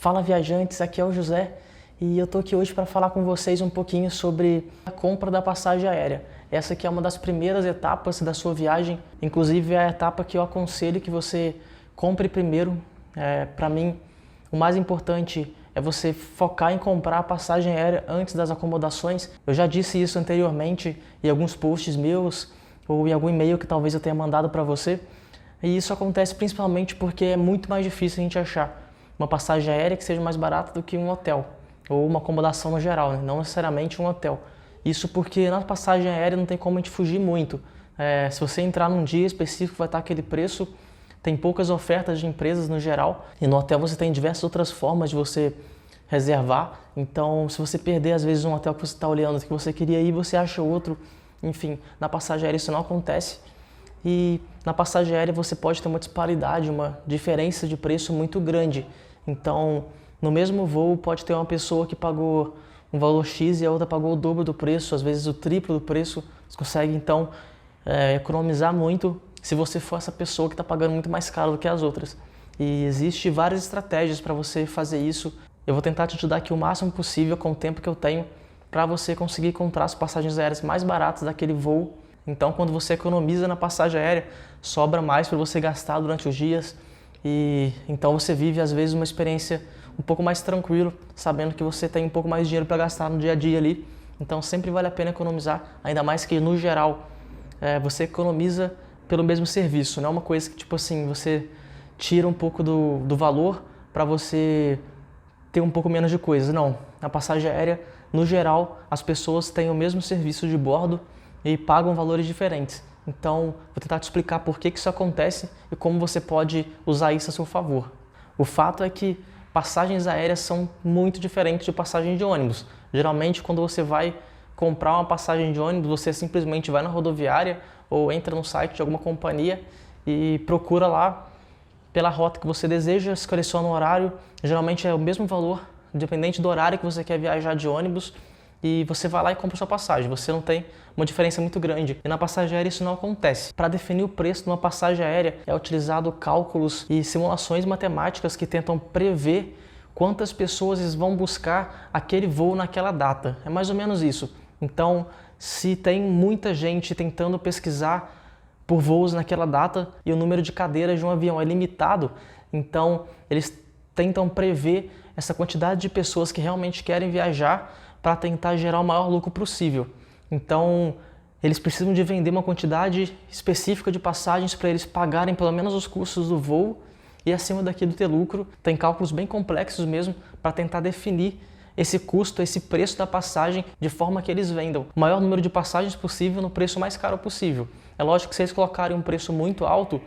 Fala viajantes, aqui é o José e eu tô aqui hoje para falar com vocês um pouquinho sobre a compra da passagem aérea. Essa aqui é uma das primeiras etapas da sua viagem, inclusive é a etapa que eu aconselho que você compre primeiro. Para mim, o mais importante é você focar em comprar a passagem aérea antes das acomodações. Eu já disse isso anteriormente em alguns posts meus ou em algum e-mail que talvez eu tenha mandado para você. E isso acontece principalmente porque é muito mais difícil a gente achar uma passagem aérea que seja mais barata do que um hotel, ou uma acomodação no geral, né? Não necessariamente um hotel. Isso porque na passagem aérea não tem como a gente fugir muito. Se você entrar num dia específico vai estar aquele preço, tem poucas ofertas de empresas no geral, e no hotel você tem diversas outras formas de você reservar. Então, se você perder às vezes um hotel que você está olhando, que você queria ir, você acha outro. Enfim, na passagem aérea isso não acontece. E na passagem aérea você pode ter uma disparidade, uma diferença de preço muito grande. Então, no mesmo voo pode ter uma pessoa que pagou um valor X e a outra pagou o dobro do preço, às vezes o triplo do preço. Você consegue então economizar muito se você for essa pessoa que está pagando muito mais caro do que as outras. E existem várias estratégias para você fazer isso. Eu vou tentar te ajudar aqui o máximo possível com o tempo que eu tenho para você conseguir encontrar as passagens aéreas mais baratas daquele voo. Então, quando você economiza na passagem aérea, sobra mais para você gastar durante os dias e então você vive às vezes uma experiência um pouco mais tranquilo, sabendo que você tem um pouco mais de dinheiro para gastar no dia a dia ali. Então, sempre vale a pena economizar, ainda mais que no geral você economiza pelo mesmo serviço, não é uma coisa que tipo assim, você tira um pouco do valor para você ter um pouco menos de coisa. Não, na passagem aérea, no geral, as pessoas têm o mesmo serviço de bordo e pagam valores diferentes. Então, vou tentar te explicar por que isso acontece e como você pode usar isso a seu favor. O fato é que passagens aéreas são muito diferentes de passagem de ônibus. Geralmente, quando você vai comprar uma passagem de ônibus, você simplesmente vai na rodoviária ou entra no site de alguma companhia e procura lá pela rota que você deseja, seleciona o horário. Geralmente é o mesmo valor, independente do horário que você quer viajar de ônibus, e você vai lá e compra sua passagem. Você não tem uma diferença muito grande. E na passagem aérea isso não acontece. Para definir o preço de uma passagem aérea é utilizado cálculos e simulações matemáticas que tentam prever quantas pessoas vão buscar aquele voo naquela data. É mais ou menos isso. Então, se tem muita gente tentando pesquisar por voos naquela data e o número de cadeiras de um avião é limitado, então eles tentam prever essa quantidade de pessoas que realmente querem viajar para tentar gerar o maior lucro possível. Então, eles precisam de vender uma quantidade específica de passagens para eles pagarem pelo menos os custos do voo e acima daquilo ter lucro. Tem cálculos bem complexos mesmo para tentar definir esse custo, esse preço da passagem de forma que eles vendam o maior número de passagens possível no preço mais caro possível. É lógico que se eles colocarem um preço muito alto,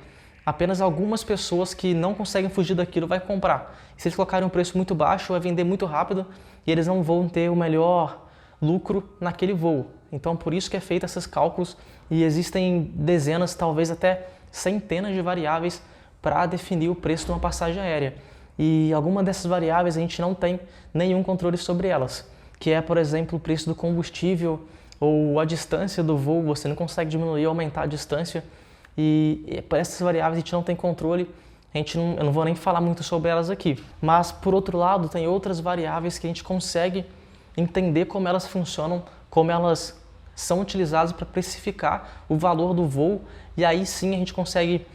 apenas algumas pessoas que não conseguem fugir daquilo vai comprar. Se eles colocarem um preço muito baixo, vai vender muito rápido e eles não vão ter o melhor lucro naquele voo. Então, por isso que é feito esses cálculos e existem dezenas, talvez até centenas de variáveis para definir o preço de uma passagem aérea. E alguma dessas variáveis a gente não tem nenhum controle sobre elas, que é, por exemplo, o preço do combustível ou a distância do voo. Você não consegue diminuir ou aumentar a distância. E para essas variáveis a gente não tem controle, eu não vou nem falar muito sobre elas aqui. Mas, por outro lado, tem outras variáveis que a gente consegue entender como elas funcionam, como elas são utilizadas para precificar o valor do voo, e aí sim a gente consegue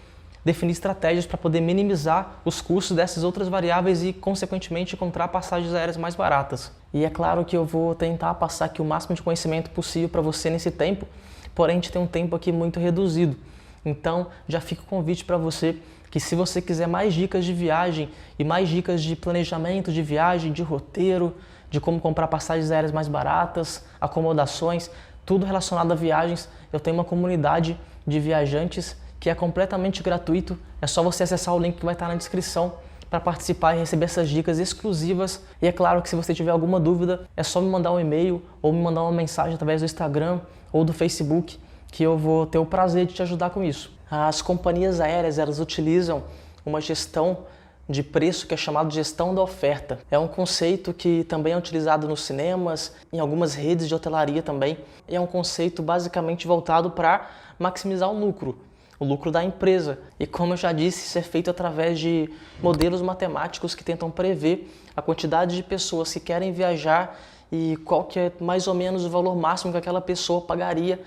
definir estratégias para poder minimizar os custos dessas outras variáveis e, consequentemente, encontrar passagens aéreas mais baratas. E é claro que eu vou tentar passar aqui o máximo de conhecimento possível para você nesse tempo, porém a gente tem um tempo aqui muito reduzido. Então, já fica o convite para você que, se você quiser mais dicas de viagem e mais dicas de planejamento de viagem, de roteiro, de como comprar passagens aéreas mais baratas, acomodações, tudo relacionado a viagens, eu tenho uma comunidade de viajantes que é completamente gratuito. É só você acessar o link que vai estar na descrição para participar e receber essas dicas exclusivas. E é claro que se você tiver alguma dúvida, é só me mandar um e-mail ou me mandar uma mensagem através do Instagram ou do Facebook, que eu vou ter o prazer de te ajudar com isso. As companhias aéreas, elas utilizam uma gestão de preço que é chamado de gestão da oferta. É um conceito que também é utilizado nos cinemas, em algumas redes de hotelaria também. E é um conceito basicamente voltado para maximizar o lucro. o lucro da empresa. E como eu já disse, isso é feito através de modelos matemáticos que tentam prever a quantidade de pessoas que querem viajar e qual que é mais ou menos o valor máximo que aquela pessoa pagaria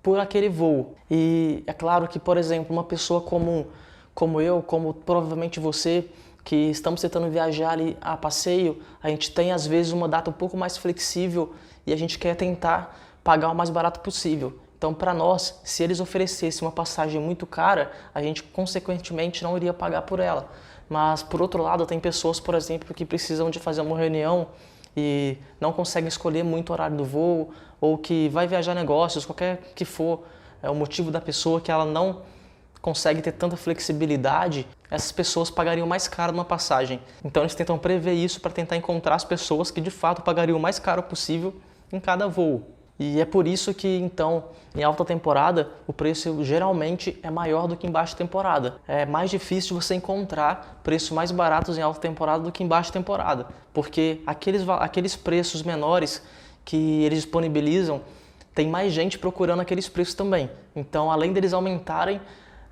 por aquele voo. E é claro que, por exemplo, uma pessoa comum, como eu, como provavelmente você, que estamos tentando viajar ali a passeio, a gente tem às vezes uma data um pouco mais flexível e a gente quer tentar pagar o mais barato possível. Então, para nós, se eles oferecessem uma passagem muito cara, a gente consequentemente não iria pagar por ela. Mas, por outro lado, tem pessoas, por exemplo, que precisam de fazer uma reunião e não conseguem escolher muito o horário do voo, ou que vai viajar negócios, qualquer que for o motivo da pessoa, que ela não consegue ter tanta flexibilidade, essas pessoas pagariam mais caro numa passagem. Então eles tentam prever isso para tentar encontrar as pessoas que de fato pagariam o mais caro possível em cada voo. E é por isso que, então, em alta temporada, o preço geralmente é maior do que em baixa temporada. É mais difícil você encontrar preços mais baratos em alta temporada do que em baixa temporada, porque aqueles preços menores que eles disponibilizam, tem mais gente procurando aqueles preços também. Então, além deles aumentarem,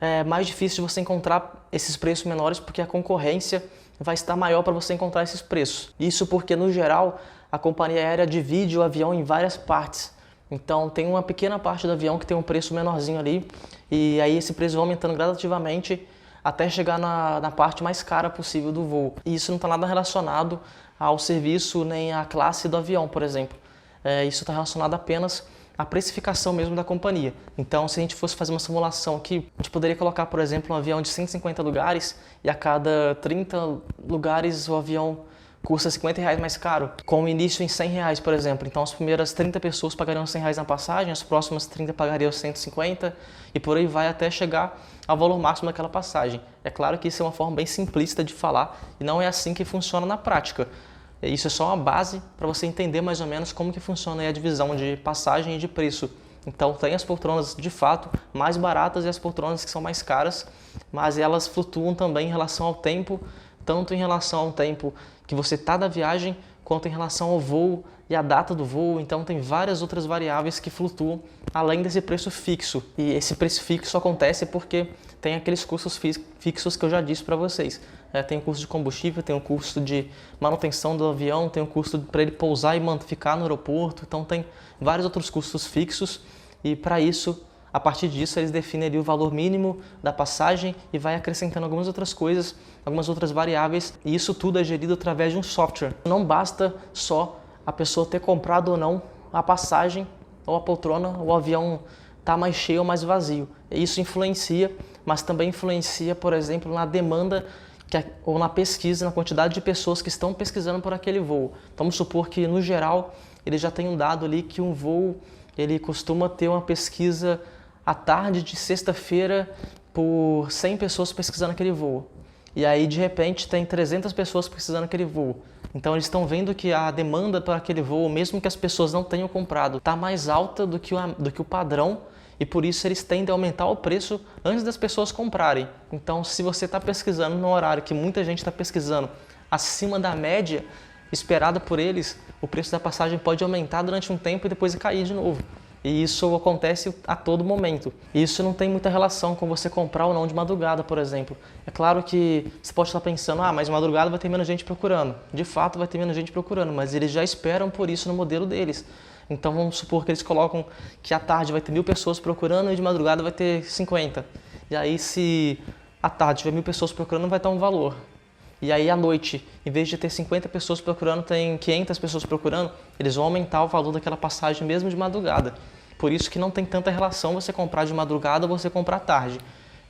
é mais difícil você encontrar esses preços menores porque a concorrência vai estar maior para você encontrar esses preços. Isso porque, no geral, a companhia aérea divide o avião em várias partes. Então tem uma pequena parte do avião que tem um preço menorzinho ali e aí esse preço vai aumentando gradativamente até chegar na parte mais cara possível do voo. E isso não está nada relacionado ao serviço nem à classe do avião, por exemplo. Isso está relacionado apenas à precificação mesmo da companhia. Então, se a gente fosse fazer uma simulação aqui, a gente poderia colocar, por exemplo, um avião de 150 lugares e a cada 30 lugares o avião custa R$50 mais caro, com o início em R$100, por exemplo. Então as primeiras 30 pessoas pagariam R$100 na passagem, as próximas 30 pagariam 150 e por aí vai até chegar ao valor máximo daquela passagem. É claro que isso é uma forma bem simplista de falar e não é assim que funciona na prática. Isso é só uma base para você entender mais ou menos como que funciona a divisão de passagem e de preço. Então tem as poltronas de fato mais baratas e as poltronas que são mais caras, mas elas flutuam também em relação ao tempo, tanto em relação ao tempo que você está da viagem, quanto em relação ao voo e a data do voo. Então tem várias outras variáveis que flutuam além desse preço fixo. E esse preço fixo acontece porque tem aqueles custos fixos que eu já disse para vocês. Tem o custo de combustível, tem o custo de manutenção do avião, tem o custo para ele pousar e ficar no aeroporto. Então tem vários outros custos fixos e para isso, a partir disso, eles definem ali o valor mínimo da passagem e vai acrescentando algumas outras coisas, algumas outras variáveis, e isso tudo é gerido através de um software. Não basta só a pessoa ter comprado ou não a passagem ou a poltrona, o avião está mais cheio ou mais vazio. Isso influencia, mas também influencia, por exemplo, na demanda ou na pesquisa, na quantidade de pessoas que estão pesquisando por aquele voo. Vamos supor que, no geral, ele já tem um dado ali que um voo ele costuma ter uma pesquisa à tarde de sexta-feira por 100 pessoas pesquisando aquele voo. E aí, de repente, tem 300 pessoas pesquisando aquele voo. Então, eles estão vendo que a demanda para aquele voo, mesmo que as pessoas não tenham comprado, está mais alta do que o padrão e, por isso, eles tendem a aumentar o preço antes das pessoas comprarem. Então, se você está pesquisando no horário que muita gente está pesquisando acima da média esperada por eles, o preço da passagem pode aumentar durante um tempo e depois cair de novo. E isso acontece a todo momento. E isso não tem muita relação com você comprar ou não de madrugada, por exemplo. É claro que você pode estar pensando, mas de madrugada vai ter menos gente procurando. De fato vai ter menos gente procurando, mas eles já esperam por isso no modelo deles. Então vamos supor que eles colocam que à tarde vai ter 1000 pessoas procurando e de madrugada vai ter 50. E aí se à tarde tiver 1000 pessoas procurando, vai ter um valor. E aí à noite, em vez de ter 50 pessoas procurando, tem 500 pessoas procurando, eles vão aumentar o valor daquela passagem mesmo de madrugada. Por isso que não tem tanta relação você comprar de madrugada ou você comprar tarde.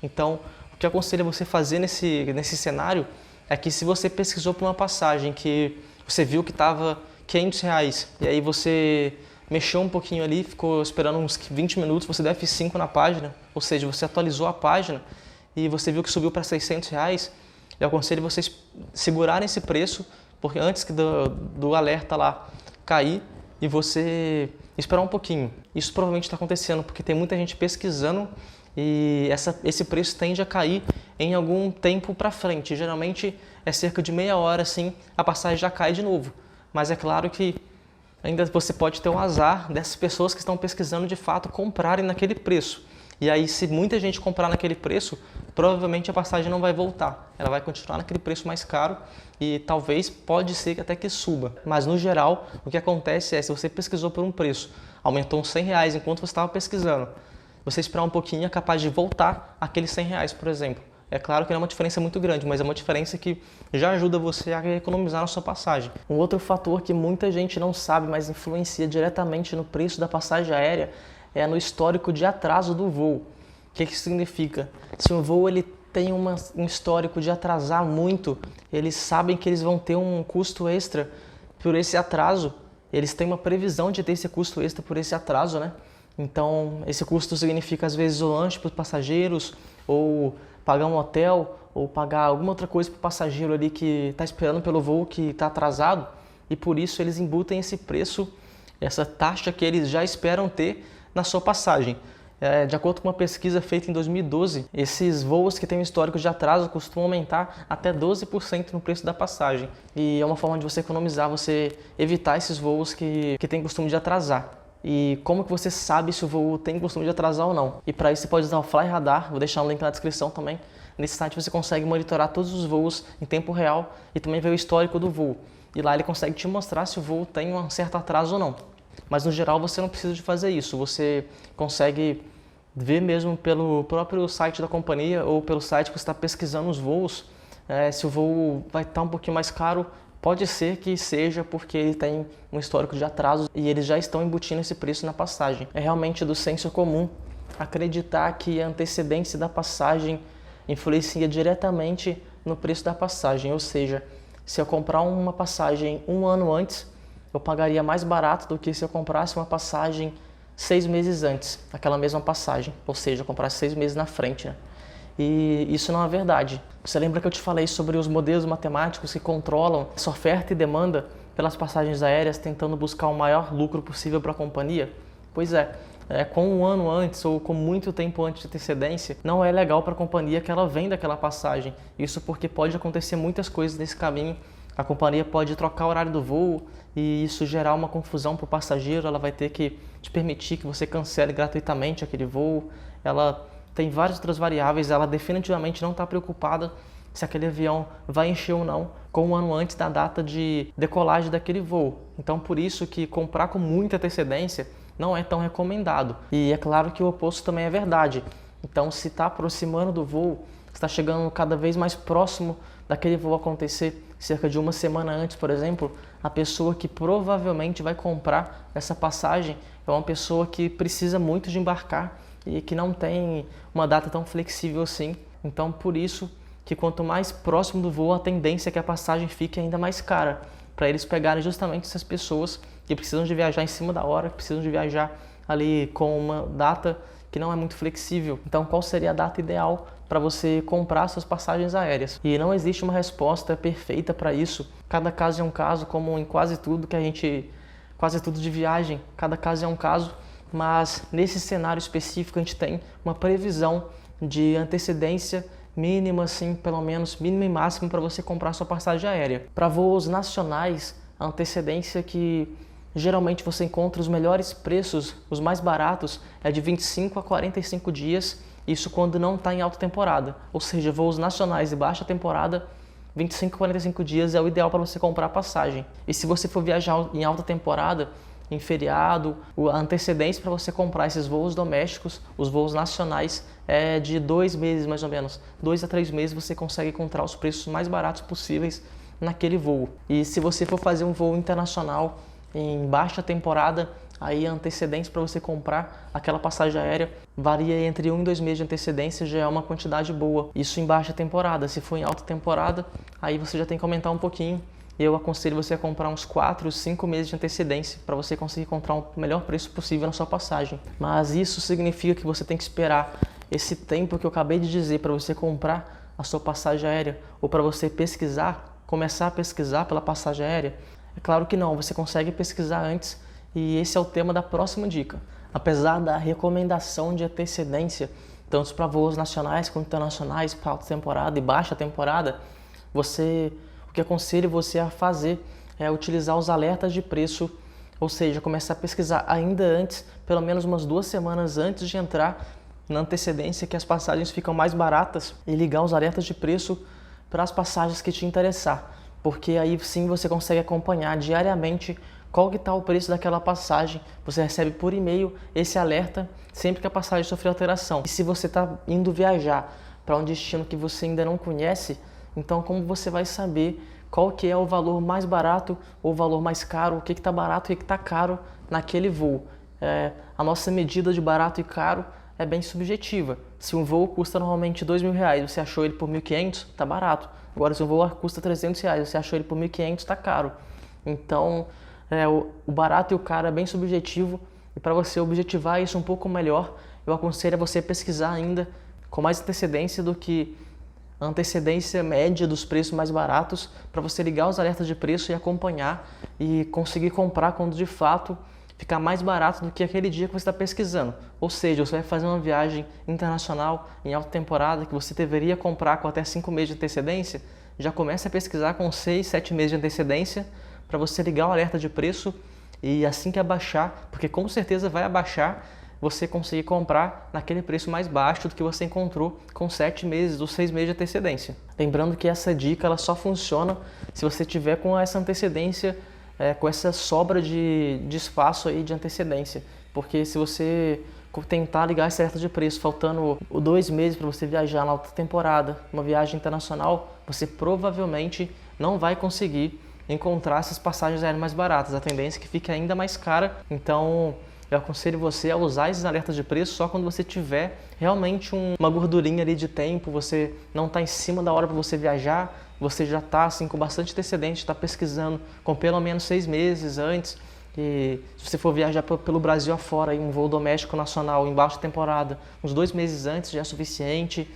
Então, o que eu aconselho você fazer nesse cenário é que se você pesquisou por uma passagem que você viu que estava R$500 e aí você mexeu um pouquinho ali, ficou esperando uns 20 minutos, você deu F5 na página, ou seja, você atualizou a página e você viu que subiu para R$600, eu aconselho vocês segurarem esse preço, porque antes do alerta lá cair e você esperar um pouquinho. Isso provavelmente está acontecendo porque tem muita gente pesquisando e esse preço tende a cair em algum tempo para frente. Geralmente é cerca de meia hora assim, a passagem já cai de novo. Mas é claro que ainda você pode ter um azar dessas pessoas que estão pesquisando de fato comprarem naquele preço. E aí, se muita gente comprar naquele preço, provavelmente a passagem não vai voltar. Ela vai continuar naquele preço mais caro e talvez pode ser até que suba. Mas no geral, o que acontece é, se você pesquisou por um preço, aumentou uns R$100 enquanto você estava pesquisando, você esperar um pouquinho é capaz de voltar aqueles R$100, por exemplo. É claro que não é uma diferença muito grande, mas é uma diferença que já ajuda você a economizar na sua passagem. Um outro fator que muita gente não sabe, mas influencia diretamente no preço da passagem aérea, é no histórico de atraso do voo. O que isso significa? Se um voo ele tem um histórico de atrasar muito, eles sabem que eles vão ter um custo extra por esse atraso. Eles têm uma previsão de ter esse custo extra por esse atraso, né? Então, esse custo significa, às vezes, o lanche para os passageiros, ou pagar um hotel, ou pagar alguma outra coisa para o passageiro ali que está esperando pelo voo, que está atrasado. E por isso eles embutem esse preço, essa taxa que eles já esperam ter na sua passagem. De acordo com uma pesquisa feita em 2012, esses voos que têm um histórico de atraso costumam aumentar até 12% no preço da passagem. E é uma forma de você economizar, você evitar esses voos que têm costume de atrasar. E como que você sabe se o voo tem costume de atrasar ou não? E para isso você pode usar o Fly Radar, vou deixar um link na descrição também. Nesse site você consegue monitorar todos os voos em tempo real e também ver o histórico do voo. E lá ele consegue te mostrar se o voo tem um certo atraso ou não. Mas no geral você não precisa de fazer isso, você consegue ver mesmo pelo próprio site da companhia ou pelo site que você está pesquisando os voos. Se o voo vai estar um pouquinho mais caro, pode ser que seja porque ele tem um histórico de atraso e eles já estão embutindo esse preço na passagem. É realmente do senso comum acreditar que a antecedência da passagem influencia diretamente no preço da passagem, ou seja, se eu comprar uma passagem um ano antes, eu pagaria mais barato do que se eu comprasse uma passagem 6 meses antes, aquela mesma passagem, ou seja, eu comprasse 6 meses na frente, né? E isso não é verdade. Você lembra que eu te falei sobre os modelos matemáticos que controlam essa oferta e demanda pelas passagens aéreas, tentando buscar o maior lucro possível para a companhia? Pois com um ano antes ou com muito tempo antes de antecedência, não é legal para a companhia que ela venda aquela passagem. Isso porque pode acontecer muitas coisas nesse caminho. A companhia pode trocar o horário do voo e isso gerar uma confusão para o passageiro. Ela vai ter que te permitir que você cancele gratuitamente aquele voo. Ela tem várias outras variáveis. Ela definitivamente não está preocupada se aquele avião vai encher ou não com um ano antes da data de decolagem daquele voo. Então, por isso que comprar com muita antecedência não é tão recomendado. E é claro que o oposto também é verdade. Então, se está aproximando do voo, está chegando cada vez mais próximo daquele voo acontecer, cerca de uma semana antes, por exemplo, a pessoa que provavelmente vai comprar essa passagem é uma pessoa que precisa muito de embarcar e que não tem uma data tão flexível assim. Então, por isso que quanto mais próximo do voo, a tendência é que a passagem fique ainda mais cara, para eles pegarem justamente essas pessoas que precisam de viajar em cima da hora, que precisam de viajar ali com uma data que não é muito flexível. Então, qual seria a data ideal para você comprar suas passagens aéreas? E não existe uma resposta perfeita para isso. Cada caso é um caso, como em quase tudo quase tudo de viagem, cada caso é um caso, mas nesse cenário específico a gente tem uma previsão de antecedência mínima, assim, pelo menos mínima e máxima para você comprar sua passagem aérea. Para voos nacionais, a antecedência que geralmente você encontra os melhores preços, os mais baratos, é de 25 a 45 dias, isso quando não está em alta temporada. Ou seja, voos nacionais de baixa temporada, 25 a 45 dias é o ideal para você comprar a passagem. E se você for viajar em alta temporada, em feriado, a antecedência para você comprar esses voos domésticos, os voos nacionais, é de 2 meses mais ou menos. 2 a 3 meses você consegue encontrar os preços mais baratos possíveis naquele voo. E se você for fazer um voo internacional em baixa temporada, aí a antecedência para você comprar aquela passagem aérea varia entre 1 e 2 meses de antecedência, já é uma quantidade boa. Isso em baixa temporada. Se for em alta temporada, aí você já tem que aumentar um pouquinho. Eu aconselho você a comprar uns 4, 5 meses de antecedência para você conseguir encontrar o melhor preço possível na sua passagem. Mas isso significa que você tem que esperar esse tempo que eu acabei de dizer para você comprar a sua passagem aérea ou para você pesquisar, começar a pesquisar pela passagem aérea? É claro que não, você consegue pesquisar antes e esse é o tema da próxima dica. Apesar da recomendação de antecedência, tanto para voos nacionais quanto internacionais, para alta temporada e baixa temporada, o que aconselho você a fazer é utilizar os alertas de preço, ou seja, começar a pesquisar ainda antes, pelo menos umas 2 semanas antes de entrar na antecedência que as passagens ficam mais baratas e ligar os alertas de preço para as passagens que te interessar, porque aí sim você consegue acompanhar diariamente qual que está o preço daquela passagem. Você recebe por e-mail esse alerta sempre que a passagem sofrer alteração. E se você está indo viajar para um destino que você ainda não conhece, então como você vai saber qual que é o valor mais barato ou o valor mais caro, o que está barato e o que está caro naquele voo? A nossa medida de barato e caro é bem subjetiva. Se um voo custa normalmente R$2.000, você achou ele por 1.500, está barato. Agora, se um voo custa R$300, você achou ele por 1.500, está caro. Então, o barato e o caro é bem subjetivo, e para você objetivar isso um pouco melhor, eu aconselho a você pesquisar ainda com mais antecedência do que a antecedência média dos preços mais baratos, para você ligar os alertas de preço e acompanhar e conseguir comprar quando de fato ficar mais barato do que aquele dia que você está pesquisando. Ou seja, você vai fazer uma viagem internacional em alta temporada que você deveria comprar com até 5 meses de antecedência, já comece a pesquisar com 6, 7 meses de antecedência para você ligar o alerta de preço e assim que abaixar, porque com certeza vai abaixar, você conseguir comprar naquele preço mais baixo do que você encontrou com 7 meses ou 6 meses de antecedência. Lembrando que essa dica ela só funciona se você tiver com essa antecedência, com essa sobra de espaço aí de antecedência, porque se você tentar ligar esse alerta de preço faltando 2 meses para você viajar na alta temporada, uma viagem internacional, você provavelmente não vai conseguir encontrar essas passagens aéreas mais baratas. A tendência é que fique ainda mais cara. Então eu aconselho você a usar esses alertas de preço só quando você tiver realmente uma gordurinha ali de tempo, você não está em cima da hora para você viajar, você já está assim, com bastante antecedente, está pesquisando com pelo menos 6 meses antes. E se você for viajar pelo Brasil afora, em um voo doméstico nacional em baixa temporada, uns 2 meses antes já é suficiente.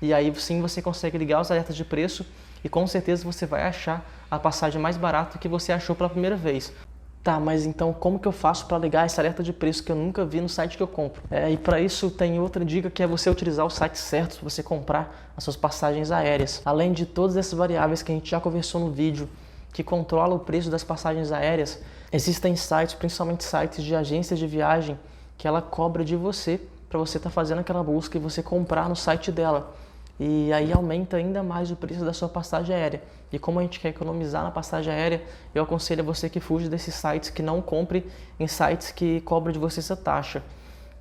E aí sim você consegue ligar os alertas de preço e com certeza você vai achar a passagem mais barata que você achou pela primeira vez. Tá, mas então como que eu faço para ligar esse alerta de preço que eu nunca vi no site que eu compro? E para isso tem outra dica, que é você utilizar os sites certos para você comprar as suas passagens aéreas. Além de todas essas variáveis que a gente já conversou no vídeo, que controla o preço das passagens aéreas, existem sites, principalmente sites de agências de viagem, que ela cobra de você para você estar fazendo aquela busca e você comprar no site dela. E aí aumenta ainda mais o preço da sua passagem aérea. E como a gente quer economizar na passagem aérea, eu aconselho a você que fuja desses sites, que não compre em sites que cobram de você essa taxa.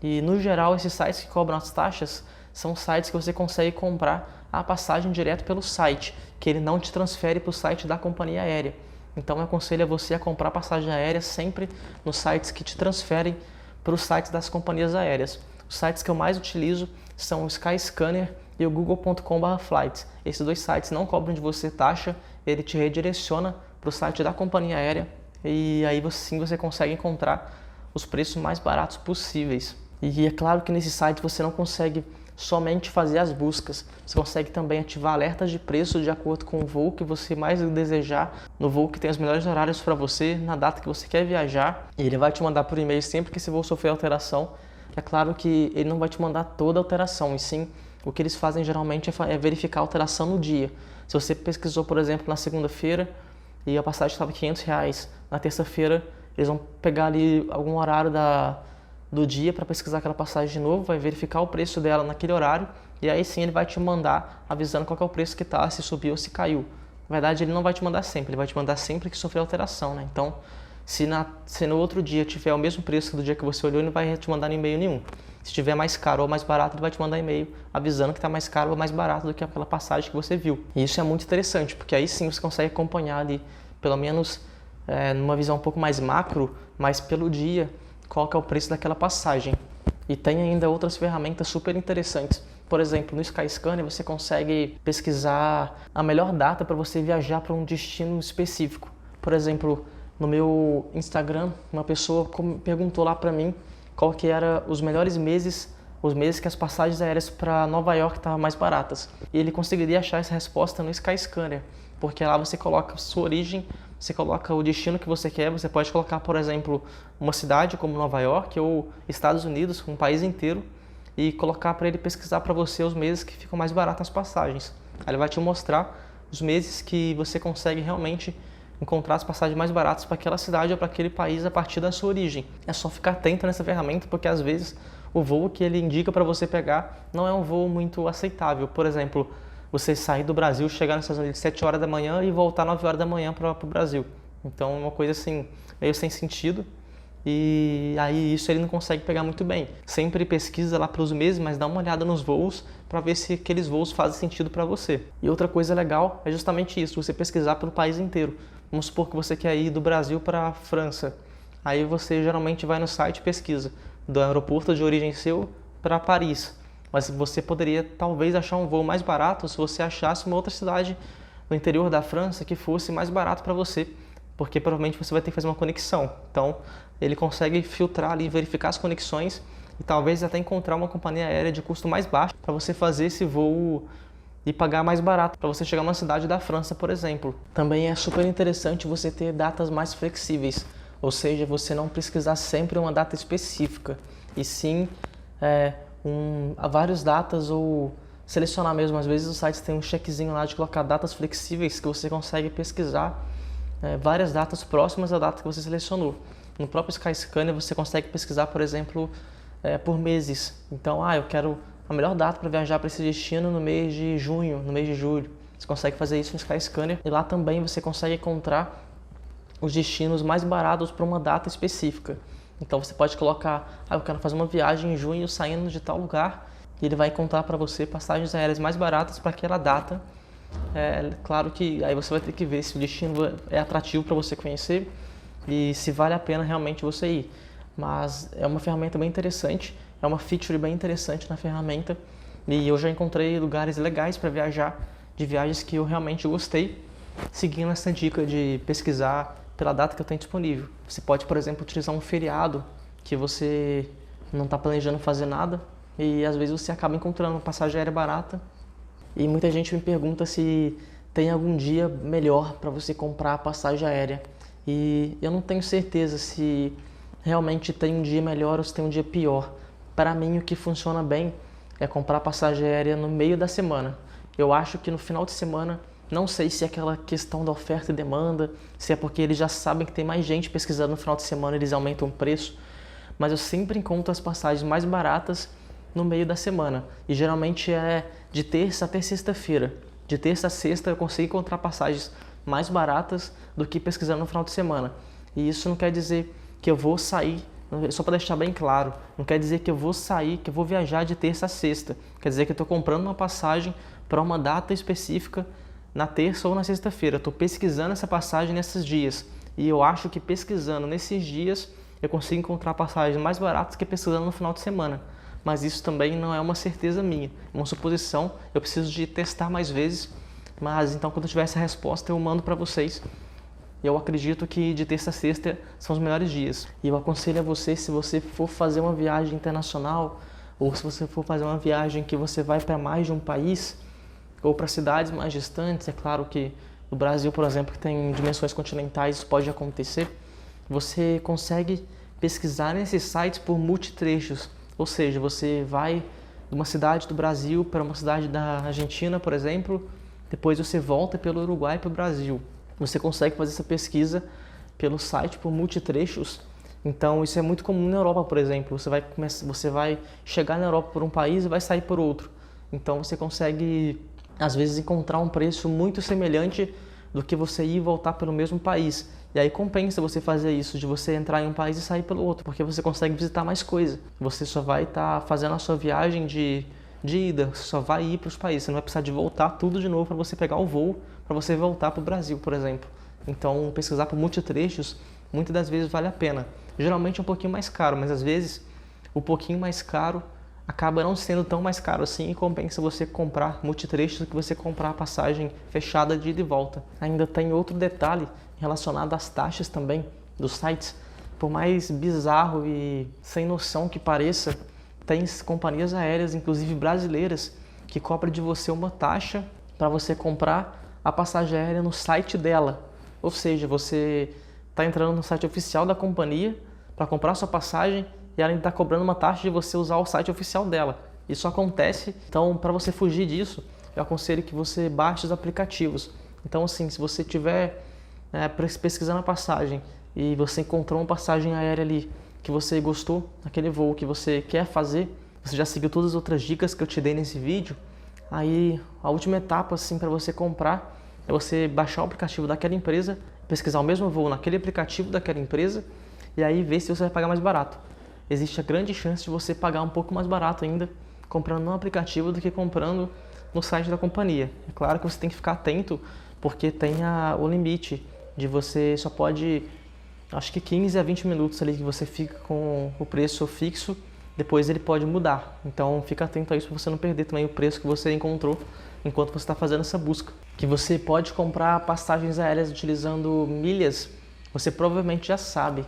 E no geral, esses sites que cobram as taxas são sites que você consegue comprar a passagem direto pelo site, que ele não te transfere para o site da companhia aérea. Então eu aconselho a você a comprar passagem aérea sempre nos sites que te transferem para os sites das companhias aéreas. Os sites que eu mais utilizo são o Skyscanner e o google.com/flights. Esses dois sites não cobram de você taxa, ele te redireciona para o site da companhia aérea e aí sim você consegue encontrar os preços mais baratos possíveis. E é claro que nesse site você não consegue somente fazer as buscas, você consegue também ativar alertas de preço de acordo com o voo que você mais desejar, no voo que tem os melhores horários para você, na data que você quer viajar, e ele vai te mandar por e-mail sempre que esse voo sofrer alteração. É claro que ele não vai te mandar toda a alteração, e sim o que eles fazem geralmente é verificar a alteração no dia. Se você pesquisou, por exemplo, na segunda-feira e a passagem estava R$500, na terça-feira eles vão pegar ali algum horário do dia para pesquisar aquela passagem de novo, vai verificar o preço dela naquele horário e aí sim ele vai te mandar avisando qual que é o preço que está, se subiu ou se caiu. Na verdade ele não vai te mandar sempre, ele vai te mandar sempre que sofrer alteração, né? Então se no outro dia tiver o mesmo preço do dia que você olhou, ele não vai te mandar e-mail nenhum. Se tiver mais caro ou mais barato, ele vai te mandar e-mail avisando que está mais caro ou mais barato do que aquela passagem que você viu. E isso é muito interessante, porque aí sim você consegue acompanhar ali, pelo menos numa visão um pouco mais macro, mas pelo dia, qual que é o preço daquela passagem. E tem ainda outras ferramentas super interessantes. Por exemplo, no Skyscanner você consegue pesquisar a melhor data para você viajar para um destino específico. Por exemplo, no meu Instagram, uma pessoa perguntou lá para mim qual que era os melhores meses, os meses que as passagens aéreas para Nova York estavam mais baratas. E ele conseguiria achar essa resposta no Skyscanner, porque lá você coloca a sua origem, você coloca o destino que você quer, você pode colocar, por exemplo, uma cidade como Nova York ou Estados Unidos, um país inteiro, e colocar para ele pesquisar para você os meses que ficam mais baratas as passagens. Aí ele vai te mostrar os meses que você consegue realmente encontrar as passagens mais baratas para aquela cidade ou para aquele país a partir da sua origem. É só ficar atento nessa ferramenta, porque às vezes o voo que ele indica para você pegar não é um voo muito aceitável. Por exemplo, você sair do Brasil, chegar nos Estados Unidos às 7 horas da manhã e voltar 9 horas da manhã para o Brasil. Então é uma coisa assim, meio sem sentido. E aí isso ele não consegue pegar muito bem. Sempre pesquisa lá para os meses, mas dá uma olhada nos voos para ver se aqueles voos fazem sentido para você. E outra coisa legal é justamente isso, você pesquisar pelo país inteiro. Vamos supor que você quer ir do Brasil para a França. Aí você geralmente vai no site e pesquisa do aeroporto de origem seu para Paris. Mas você poderia talvez achar um voo mais barato se você achasse uma outra cidade no interior da França que fosse mais barato para você, porque provavelmente você vai ter que fazer uma conexão. Então, ele consegue filtrar ali, verificar as conexões e talvez até encontrar uma companhia aérea de custo mais baixo para você fazer esse voo e pagar mais barato para você chegar numa cidade da França, por exemplo. Também é super interessante você ter datas mais flexíveis, ou seja, você não pesquisar sempre uma data específica, e sim várias datas, ou selecionar mesmo. Às vezes os sites têm um checkzinho lá de colocar datas flexíveis que você consegue pesquisar várias datas próximas da data que você selecionou. No próprio Skyscanner você consegue pesquisar, por exemplo, por meses. Então, eu quero a melhor data para viajar para esse destino no mês de junho, no mês de julho. Você consegue fazer isso no Skyscanner e lá também você consegue encontrar os destinos mais baratos para uma data específica. Então você pode colocar, eu quero fazer uma viagem em junho saindo de tal lugar, e ele vai encontrar para você passagens aéreas mais baratas para aquela data. Claro que aí você vai ter que ver se o destino é atrativo para você conhecer e se vale a pena realmente você ir. Mas é uma ferramenta bem interessante, é uma feature bem interessante na ferramenta, e eu já encontrei lugares legais para viajar, de viagens que eu realmente gostei, seguindo essa dica de pesquisar pela data que eu tenho disponível. Você pode, por exemplo, utilizar um feriado que você não está planejando fazer nada e às vezes você acaba encontrando uma passagem aérea barata. E muita gente me pergunta se tem algum dia melhor para você comprar a passagem aérea. E eu não tenho certeza se realmente tem um dia melhor ou se tem um dia pior. Para mim, o que funciona bem é comprar a passagem aérea no meio da semana. Eu acho que no final de semana, não sei se é aquela questão da oferta e demanda, se é porque eles já sabem que tem mais gente pesquisando no final de semana, eles aumentam o preço, mas eu sempre encontro as passagens mais baratas no meio da semana, e geralmente é de terça até sexta-feira. De terça a sexta eu consigo encontrar passagens mais baratas do que pesquisando no final de semana. E isso não quer dizer que eu vou sair, só para deixar bem claro, não quer dizer que eu vou sair, que eu vou viajar de terça a sexta. Quer dizer que eu estou comprando uma passagem para uma data específica na terça ou na sexta-feira. Eu estou pesquisando essa passagem nesses dias. E eu acho que pesquisando nesses dias eu consigo encontrar passagens mais baratas que pesquisando no final de semana. Mas isso também não é uma certeza minha, é uma suposição, eu preciso de testar mais vezes, mas então quando eu tiver essa resposta eu mando para vocês. Eu acredito que de terça a sexta são os melhores dias. E eu aconselho a você, se você for fazer uma viagem internacional, ou se você for fazer uma viagem que você vai para mais de um país, ou para cidades mais distantes, é claro que no Brasil, por exemplo, que tem dimensões continentais, isso pode acontecer, você consegue pesquisar nesses sites por multitrechos. Ou seja, você vai de uma cidade do Brasil para uma cidade da Argentina, por exemplo, depois você volta pelo Uruguai para o Brasil. Você consegue fazer essa pesquisa pelo site por multitrechos. Então isso é muito comum na Europa, por exemplo. Você vai chegar na Europa por um país e vai sair por outro. Então você consegue, às vezes, encontrar um preço muito semelhante do que você ir e voltar pelo mesmo país. E aí compensa você fazer isso, de você entrar em um país e sair pelo outro, porque você consegue visitar mais coisa. Você só vai estar fazendo a sua viagem de ida, você só vai ir para os países, você não vai precisar de voltar tudo de novo para você pegar o voo, para você voltar para o Brasil, por exemplo. Então pesquisar por multitrechos, muitas das vezes vale a pena. Geralmente é um pouquinho mais caro, mas às vezes o pouquinho mais caro acaba não sendo tão mais caro assim, e compensa você comprar multitrechos do que você comprar a passagem fechada de ida e volta. Ainda tem outro detalhe relacionado às taxas também dos sites. Por mais bizarro e sem noção que pareça, tem companhias aéreas, inclusive brasileiras, que cobram de você uma taxa para você comprar a passagem aérea no site dela. Ou seja, você está entrando no site oficial da companhia para comprar sua passagem e ela está cobrando uma taxa de você usar o site oficial dela. Isso acontece, então para você fugir disso, eu aconselho que você baixe os aplicativos. Então assim, se você estiver pesquisando a passagem e você encontrou uma passagem aérea ali que você gostou, aquele voo que você quer fazer, você já seguiu todas as outras dicas que eu te dei nesse vídeo, aí a última etapa assim para você comprar é você baixar o aplicativo daquela empresa, pesquisar o mesmo voo naquele aplicativo daquela empresa e aí ver se você vai pagar mais barato. Existe a grande chance de você pagar um pouco mais barato ainda comprando no aplicativo do que comprando no site da companhia. É claro que você tem que ficar atento porque tem o limite de você só pode, acho que 15 a 20 minutos ali que você fica com o preço fixo, depois ele pode mudar. Então fica atento a isso para você não perder também o preço que você encontrou enquanto você está fazendo essa busca. Que você pode comprar passagens aéreas utilizando milhas, você provavelmente já sabe.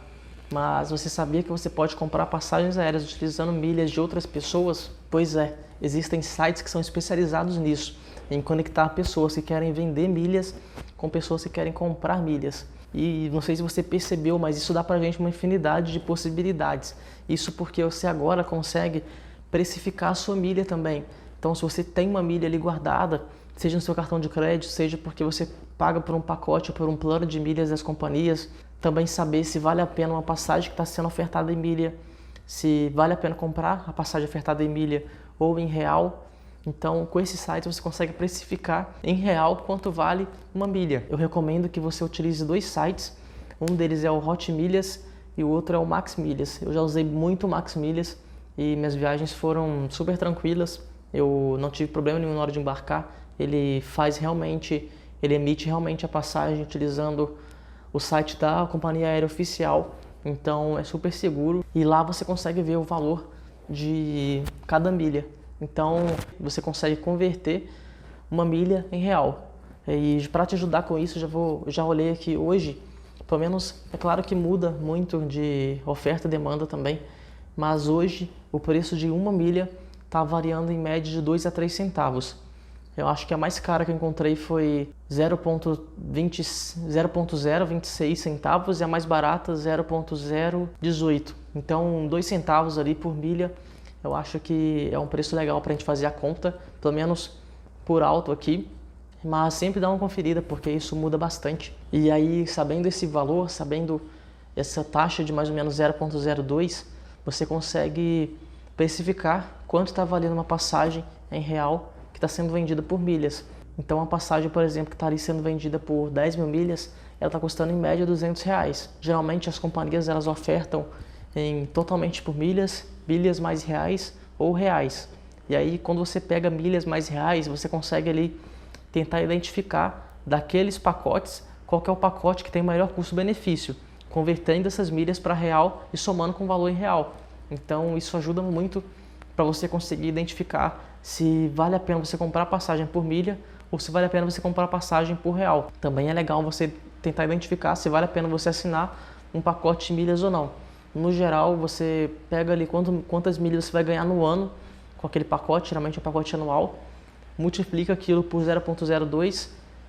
Mas você sabia que você pode comprar passagens aéreas utilizando milhas de outras pessoas? Pois é, existem sites que são especializados nisso, em conectar pessoas que querem vender milhas com pessoas que querem comprar milhas. E não sei se você percebeu, mas isso dá pra gente uma infinidade de possibilidades. Isso porque você agora consegue precificar a sua milha também. Então, se você tem uma milha ali guardada, seja no seu cartão de crédito, seja porque você paga por um pacote ou por um plano de milhas das companhias, também saber se vale a pena uma passagem que está sendo ofertada em milha, se vale a pena comprar a passagem ofertada em milha ou em real. Então, com esse site você consegue precificar em real quanto vale uma milha. Eu recomendo que você utilize dois sites, um deles é o Hot Milhas e o outro é o Max Milhas. Eu já usei muito o Max Milhas e minhas viagens foram super tranquilas, eu não tive problema nenhum na hora de embarcar, ele emite realmente a passagem utilizando o site da companhia aérea oficial, então é super seguro e lá você consegue ver o valor de cada milha. Então você consegue converter uma milha em real. E para te ajudar com isso, já olhei aqui hoje, pelo menos é claro que muda muito de oferta e demanda também, mas hoje o preço de uma milha está variando em média de 2 a 3 centavos. Eu acho que a mais cara que eu encontrei foi 0,026 centavos e a mais barata 0,018. Então 2 centavos ali por milha, eu acho que é um preço legal para a gente fazer a conta, pelo menos por alto aqui. Mas sempre dá uma conferida porque isso muda bastante. E aí, sabendo esse valor, sabendo essa taxa de mais ou menos 0,02, você consegue precificar quanto está valendo uma passagem em real que está sendo vendida por milhas. Então a passagem, por exemplo, que está ali sendo vendida por 10 mil milhas, ela está custando em média R$200. Geralmente as companhias elas ofertam totalmente por milhas, milhas mais reais ou reais. E aí quando você pega milhas mais reais, você consegue ali tentar identificar daqueles pacotes qual que é o pacote que tem maior custo-benefício, convertendo essas milhas para real e somando com o valor em real. Então isso ajuda muito para você conseguir identificar se vale a pena você comprar passagem por milha ou se vale a pena você comprar passagem por real. Também é legal você tentar identificar se vale a pena você assinar um pacote de milhas ou não. No geral, você pega ali quantas milhas você vai ganhar no ano com aquele pacote, geralmente é um pacote anual, multiplica aquilo por 0,02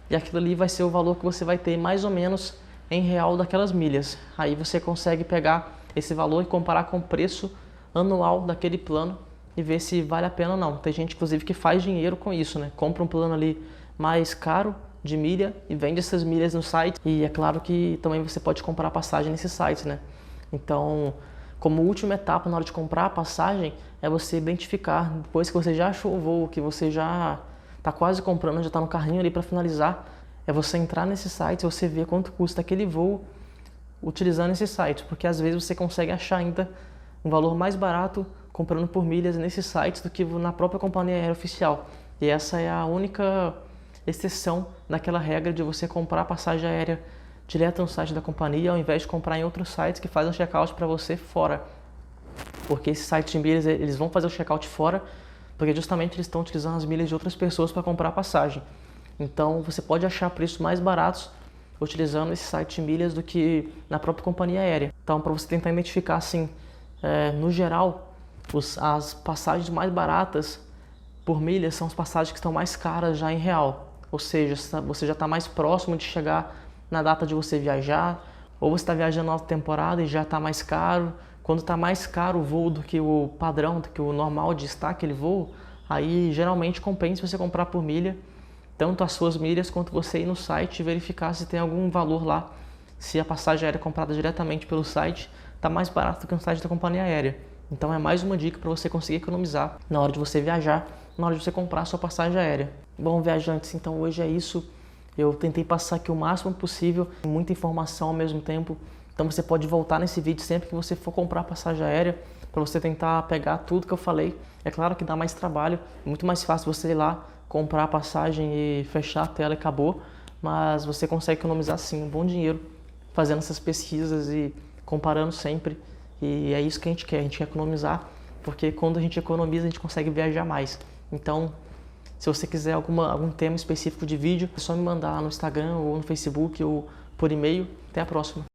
e aquilo ali vai ser o valor que você vai ter mais ou menos em real daquelas milhas. Aí você consegue pegar esse valor e comparar com o preço anual daquele plano e ver se vale a pena ou não. Tem gente, inclusive, que faz dinheiro com isso, né? Compra um plano ali mais caro de milha e vende essas milhas no site. E é claro que também você pode comprar passagem nesse site, né? Então, como última etapa na hora de comprar a passagem, é você identificar, depois que você já achou o voo, que você já está quase comprando, já está no carrinho ali para finalizar, é você entrar nesse site e você ver quanto custa aquele voo utilizando esse site, porque às vezes você consegue achar ainda um valor mais barato comprando por milhas nesses sites do que na própria companhia aérea oficial. E essa é a única exceção daquela regra de você comprar passagem aérea direto no site da companhia ao invés de comprar em outros sites que fazem o check-out para você fora. Porque esses sites de milhas, eles vão fazer o check-out fora porque justamente eles estão utilizando as milhas de outras pessoas para comprar passagem. Então você pode achar preços mais baratos utilizando esse site de milhas do que na própria companhia aérea. Então, para você tentar identificar assim, no geral, as passagens mais baratas por milhas são as passagens que estão mais caras já em real. Ou seja, você já está mais próximo de chegar na data de você viajar, ou você está viajando na alta temporada e já está mais caro. Quando está mais caro o voo do que o padrão, do que o normal de estar aquele voo, aí geralmente compensa você comprar por milha, tanto as suas milhas quanto você ir no site e verificar se tem algum valor lá. Se a passagem aérea comprada diretamente pelo site está mais barato do que no site da companhia aérea. Então é mais uma dica para você conseguir economizar na hora de você viajar, na hora de você comprar a sua passagem aérea. Bom, viajantes, então hoje é isso. Eu tentei passar aqui o máximo possível, muita informação ao mesmo tempo. Então você pode voltar nesse vídeo sempre que você for comprar a passagem aérea, para você tentar pegar tudo que eu falei. É claro que dá mais trabalho, é muito mais fácil você ir lá, comprar a passagem e fechar a tela e acabou, mas você consegue economizar sim um bom dinheiro fazendo essas pesquisas e comparando sempre. E é isso que a gente quer economizar, porque quando a gente economiza a gente consegue viajar mais. Então, se você quiser algum tema específico de vídeo, é só me mandar no Instagram ou no Facebook ou por e-mail. Até a próxima!